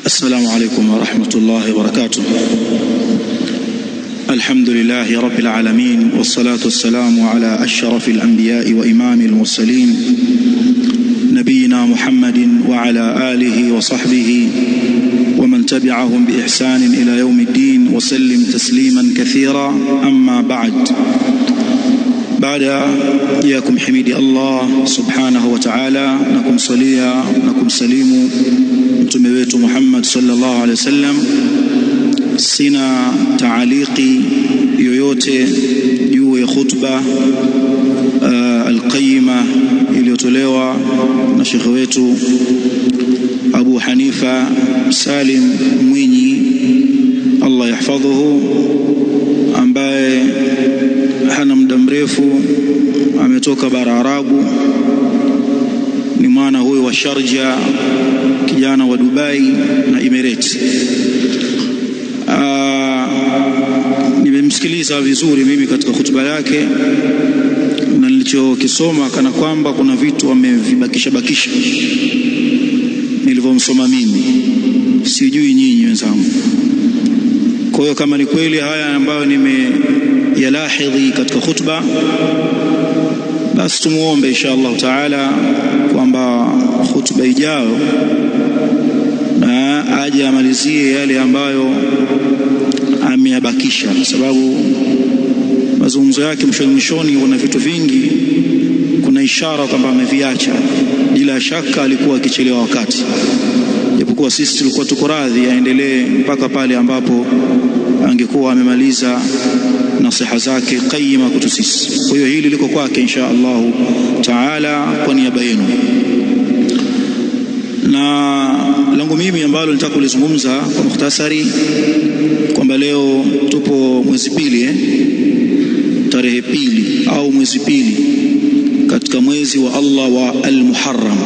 السلام عليكم ورحمة الله وبركاته. الحمد لله رب العالمين، والصلاة والسلام على أشرف الأنبياء وإمام المرسلين نبينا محمد وعلى آله وصحبه ومن تبعهم بإحسان إلى يوم الدين وسلم تسليما كثيرا. أما بعد ya kumhimidi Allah subhanahu wa ta'ala na kumsalia na kumsalimu mtume wetu Muhammad sallallahu alaihi wasallam, sina taaliki yoyote juu ya khutba alqayima iliyotolewa na shekhe wetu Abu Hanifa Salim Mwinyi, Allah yahfadhuhu, ambaye hana muda mrefu ametoka bara Arabu. Ni mwana huyo wa Sharjah, kijana wa Dubai na Emirates. Nimemsikiliza vizuri mimi katika hutuba yake, na nilichokisoma kana kwamba kuna vitu amevibakisha nilivyomsoma mimi, sijui nyinyi wenzangu. Kwa hiyo kama ni kweli haya ambayo nimeyalahidhi katika khutba, basi tumuombe insha Allah taala kwamba khutba ijayo na aje amalizie yale ambayo ameyabakisha, kwa sababu mazungumzo yake mwishoni kuna vitu vingi, kuna ishara kwamba ameviacha. Bila shaka alikuwa akichelewa wakati, japokuwa sisi tulikuwa tuko radhi aendelee mpaka pale ambapo angekuwa amemaliza nasiha zake qayima kwetu sisi. Kwa hiyo hili liko kwake insha Allah taala kwa niaba yenu. Na langu mimi ambalo nitaka kulizungumza kwa mukhtasari kwamba leo tupo mwezi pili, tarehe pili au mwezi pili katika mwezi wa Allah wa al-Muharram.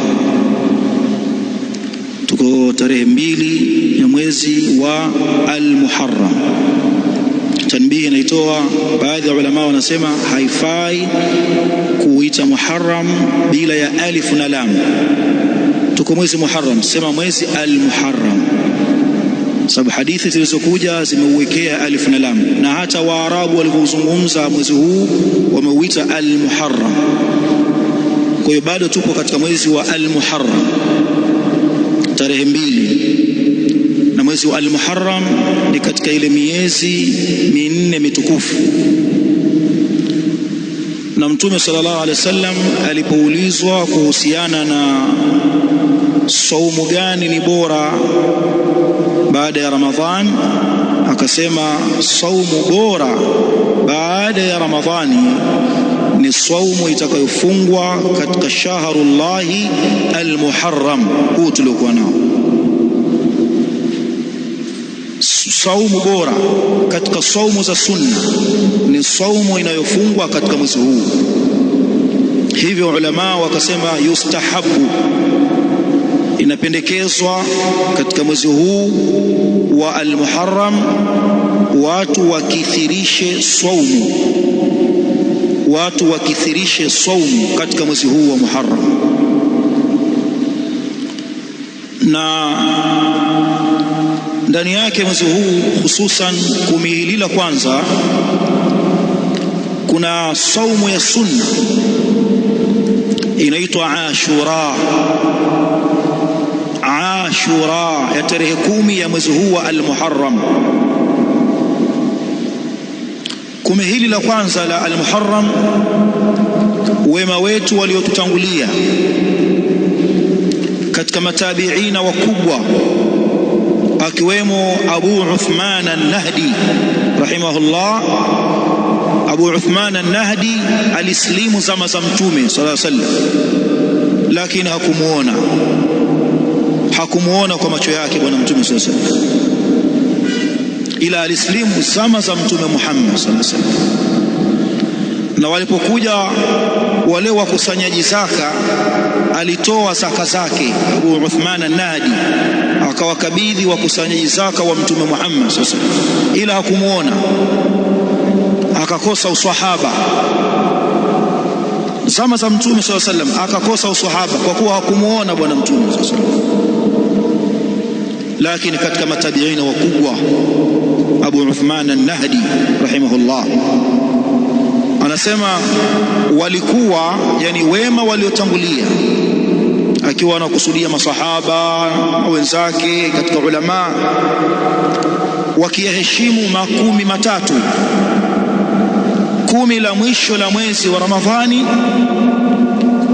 Tuko tarehe 2 ya mwezi wa al-Muharram. Tanbihi inaitoa baadhi ya ulama wanasema haifai kuita Muharram bila ya alif na lam. Tuko mwezi Muharram, sema mwezi al-Muharram, sababu hadithi zilizokuja zimeuwekea alif na lam, na hata Waarabu walivyozungumza mwezi huu wameuita al-Muharram. Kwa hiyo bado tupo katika mwezi wa al-Muharram, tarehe 2, na mwezi wa al-Muharram ni katika ile miezi minne mitukufu. Na Mtume sallallahu alaihi wasallam alipoulizwa kuhusiana na saumu gani ni bora baada ya Ramadhan, akasema saumu bora baada ya Ramadhani ni saumu itakayofungwa katika shahrullahi al-Muharram, huu tuliokuwa nao. Saumu bora katika saumu za sunna ni saumu inayofungwa katika mwezi huu. Hivyo ulama wakasema yustahabu, inapendekezwa katika mwezi huu wa al-Muharram watu wakithirishe saumu katika mwezi huu wa Muharram. Na ndani yake mwezi huu hususan 10 hili la kwanza kuna saumu ya sunna inaitwa Ashura ya tarehe 10 ya mwezi huu wa al-Muharram. 10 hili la kwanza la al-Muharram, wema wetu waliotutangulia katika matabiina wakubwa akiwemo Abu Uthman an-Nahdi rahimahullah. Abu Uthman an-Nahdi alislimu zama za Mtume sallallahu alaihi wasallam, lakini hakumuona kwa macho yake bwana Mtume sallallahu alaihi wasallam, ila alislimu zama za Mtume Muhammad sallallahu alaihi wasallam. Na walipokuja wale wakusanyaji zaka, alitoa zaka zake Abu Uthman an-Nahdi akawakabidhi wakusanyaji zaka wa Mtume Muhammad sallallahu alaihi wasallam, ila hakumuona, akakosa uswahaba. Zama za Mtume sallallahu alaihi wasallam akakosa uswahaba kwa kuwa hakumuona bwana Mtume sallallahu alaihi wasallam. lakini katika matabiina wakubwa Abu Uthman an-Nahdi rahimahullah anasema walikuwa, yani wema waliotangulia, akiwa anakusudia masahaba wenzake katika ulama, wakiyaheshimu makumi matatu: 10 la mwisho la mwezi wa Ramadhani,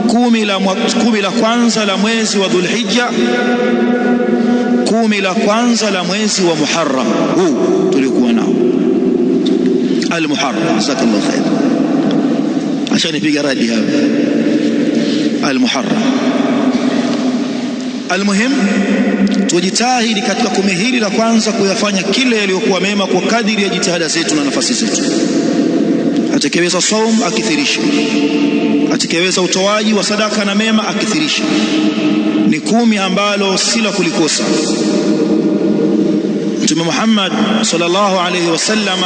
10 la kwanza la mwezi wa Dhulhijja, 10 la kwanza la mwezi wa Muharram huu tulikuwa nao al-Muharram. Jazakallahu khair, acha nipige radi hapa. Al-Muharram, almuhim, tujitahidi katika 10 hili la kwanza kuyafanya kile yaliyokuwa mema kwa kadiri ya jitihada zetu na nafasi zetu. Atakayeweza saum akithirisha, atakayeweza utoaji wa sadaka na mema akithirisha. Ni 10 ambalo si la kulikosa. Mtume Muhammad sallallahu alayhi wasallam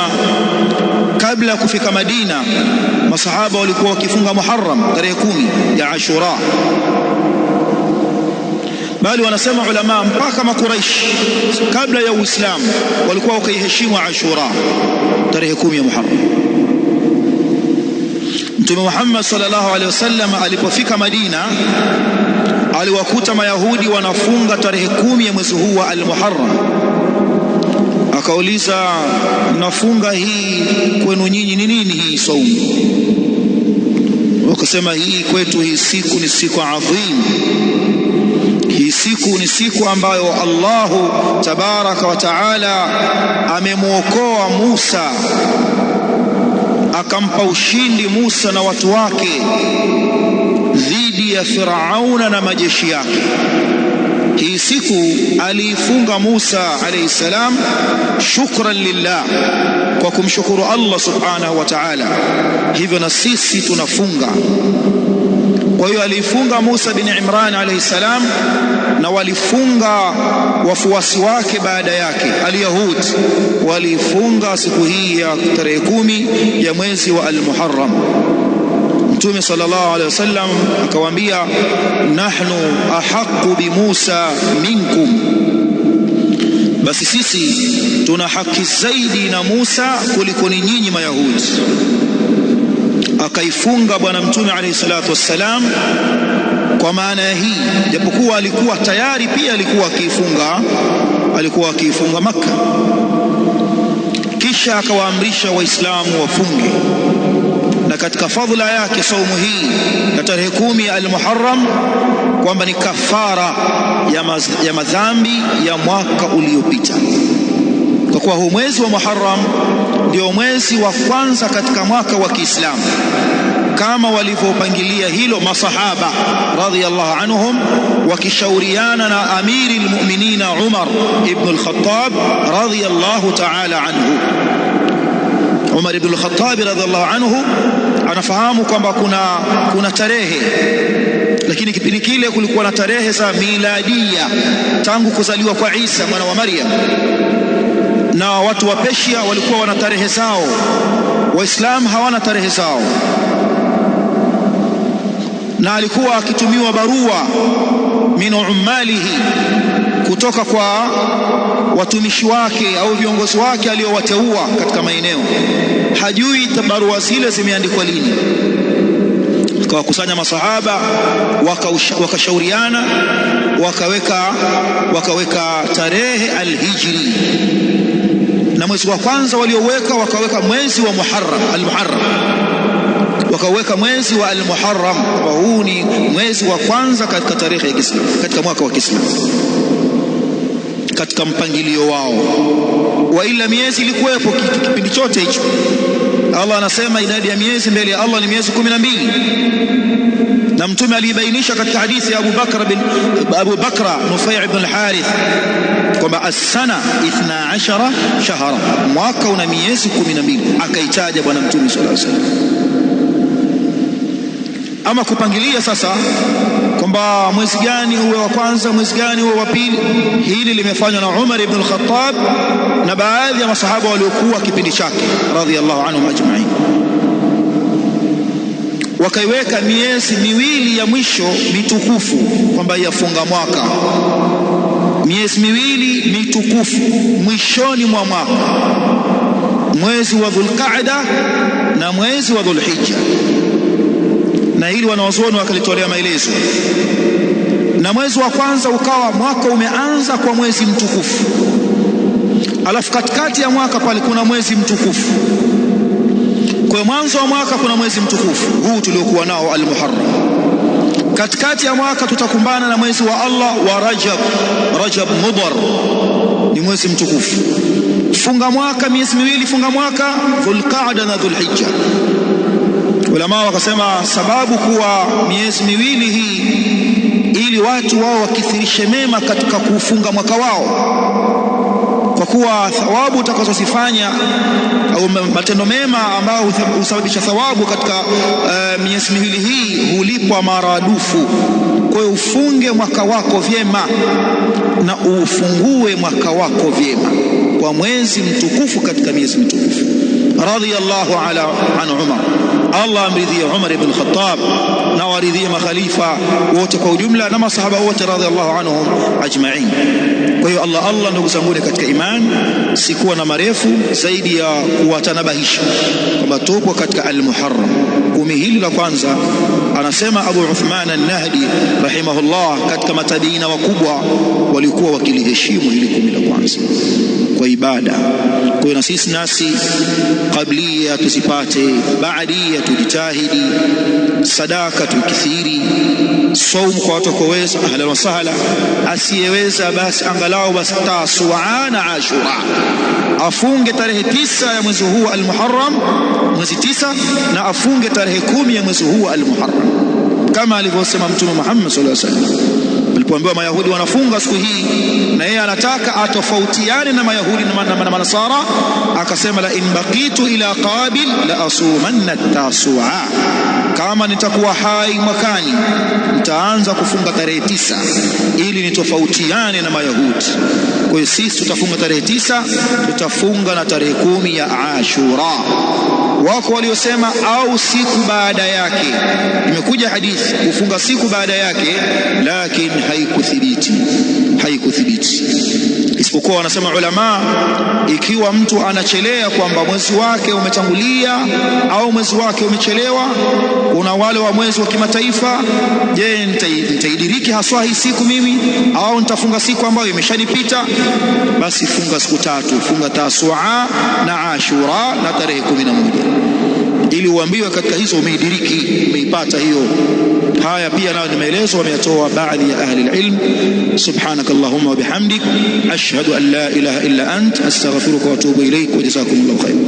kabla ya kufika Madina, masahaba walikuwa wakifunga Muharram tarehe 10 ya Ashura, bali wanasema ulama mpaka Makuraish kabla ya Uislamu walikuwa wakiheshimu Ashura tarehe 10 ya Muharram. Mtume Muhammad sallallahu alaihi wasallam alipofika Madina aliwakuta Mayahudi wanafunga tarehe 10 ya mwezi huu wa al-Muharram. Akauliza, mnafunga hii kwenu nyinyi ni nini hii saumu? Wakasema, hii kwetu hii siku ni siku adhim, hii siku ni siku ambayo Allahu tabaraka wa taala amemwokoa Musa, akampa ushindi Musa na watu wake dhidi ya Firauna na majeshi yake. Hii siku aliifunga Musa alayhi salam shukran lillah, kwa kumshukuru Allah subhanahu wa ta'ala. Hivyo na sisi tunafunga. Kwa hiyo aliifunga Musa bin Imran alayhi salam, na walifunga wafuasi wake baada yake al-Yahud, walifunga siku hii ya tarehe 10 ya mwezi wa al-Muharram. Mtume sallallahu alaihi wasallam akawaambia, nahnu ahaqqu bi Musa minkum, basi sisi tuna haki zaidi na Musa kuliko ni nyinyi Mayahudi. Akaifunga bwana Mtume alayhi salatu wassalam kwa maana ya hii, japokuwa alikuwa tayari pia alikuwa akiifunga Makka. Kisha akawaamrisha Waislamu wafunge, na katika fadhila yake saumu hii ya tarehe 10 ya al-Muharram kwamba ni kafara ya madhambi ya mwaka uliopita. Kwa kuwa huu mwezi wa Muharram ndio mwezi wa kwanza katika mwaka wa Kiislamu, kama walivyopangilia hilo masahaba radhiyallahu anhum, wakishauriana na amiri almu'minina Umar ibn al-Khattab radhiyallahu ta'ala anhu. Umar ibn al-Khattab radhiyallahu anhu anafahamu kwamba kuna tarehe, lakini kipindi kile kulikuwa na tarehe za miladia, tangu kuzaliwa kwa Isa mwana wa Maryam, na watu wa Persia walikuwa wana tarehe zao, Waislamu hawana tarehe zao. Na alikuwa akitumiwa barua min ummalihi, kutoka kwa watumishi wake au viongozi wake aliowateua katika maeneo. Hajui barua zile zimeandikwa lini. Kawakusanya masahaba, wakashauriana, wakaweka tarehe al-Hijri, na mwezi wa kwanza walioweka wakaweka mwezi wa Muharram, al-Muharram, wakaweka mwezi wa al-Muharram kwamba huu ni mwezi wa kwanza katika tarehe ya Kiislamu, katika mwaka wa Kiislamu, katika mpangilio wao. Wa ila miezi ilikuwepo kipindi chote hicho. Allah anasema idadi ya miezi mbele ya Allah ni miezi 12, na Mtume alibainisha katika hadithi ya Abu Bakra Nufai' ibn al-Harith kwamba as-sana 12 shahra, mwaka una miezi 12, akaitaja bwana Mtume sallallahu alaihi wasallam. Ama kupangilia sasa kwamba mwezi gani uwe wa kwanza, mwezi gani uwe wa pili, hili limefanywa na Umar ibn al-Khattab na baadhi ya masahaba waliokuwa kipindi chake radhiyallahu anhum ajma'in. Wakaiweka miezi miwili ya mwisho mitukufu kwamba yafunga mwaka, miezi miwili mitukufu mwishoni mwa mwaka, mwezi wa Dhulqaada na mwezi wa Dhulhijja, na hili wanawazuoni wakalitolea maelezo. Na mwezi wa kwanza ukawa mwaka umeanza kwa mwezi mtukufu, alafu katikati ya mwaka pale kuna mwezi mtukufu. Kwa mwanzo wa mwaka kuna mwezi mtukufu huu tuliokuwa nao al-Muharram. Katikati ya mwaka tutakumbana na mwezi wa Allah wa Rajab Mudhar, ni mwezi mtukufu. Funga mwaka miezi miwili, funga mwaka Dhulqaada na Dhulhijja. Ulama wakasema sababu kuwa miezi miwili hii ili watu wao wakithirishe mema katika kufunga mwaka wao, kwa kuwa thawabu utakazozifanya au matendo mema ambayo husababisha thawabu katika miezi miwili hii hulipwa maradufu. Kwa hiyo ufunge mwaka wako vyema na ufungue mwaka wako vyema kwa mwezi mtukufu katika miezi mitukufu. Radiyallahu an Umar, Allah amridhie Umar ibn Khattab na waridhie makhalifa wote kwa ujumla na masahaba wote radiyallahu anhum ajma'in. Kwa hiyo Allah, ndugu zangu katika imani, sikuwa na marefu zaidi ya kuwatanabahisha kwamba tupo katika al-Muharram. Kumi hili la kwanza, anasema Abu Uthman an-Nahdi rahimahullah, katika matabiina wakubwa walikuwa wakiliheshimu hili kumi la kwanza kwa ibada. Kwa hiyo na sisi nasi qablia tusipate, baadia tujitahidi, sadaka tukithiri, saumu kwa watu kuweza, ahlan wa sahla. Asiyeweza basi angalau basi Tasua na Ashura, afunge tarehe 9 ya mwezi huu al-Muharram, mwezi 9, na afunge tarehe 10 ya mwezi huu al-Muharram, kama alivyosema Mtume Muhammad sallallahu alaihi wasallam alipoambiwa Mayahudi wanafunga siku hii na yeye anataka atofautiane na Mayahudi na Manasara, akasema la in baqitu ila qabil la asumanna Tasua, kama nitakuwa hai mwakani nitaanza kufunga tarehe 9 ili nitofautiane na Mayahudi. Kwa hiyo sisi tutafunga tarehe 9, tutafunga na tarehe 10 ya Ashura. Wako waliosema au siku baada yake, imekuja hadithi kufunga siku baada yake, lakini haikuthibiti. Isipokuwa wanasema ulama, ikiwa mtu anachelea kwamba mwezi wake umetangulia au mwezi wake umechelewa, kuna wale wa mwezi wa kimataifa, je, nitaidiriki haswa hii siku mimi au nitafunga siku ambayo imeshanipita? Basi funga siku 3, funga Tasua na Ashura na tarehe 11, ili uambiwe katika hizo umeidiriki, umeipata hiyo. Haya pia nayo ni maelezo wameyatoa baadhi ya ahli alilm. Subhanakallahumma wa bihamdik, ashhadu an la ilaha illa ant, astaghfiruka wa atubu ilaik, wa jazakumullahu khairan.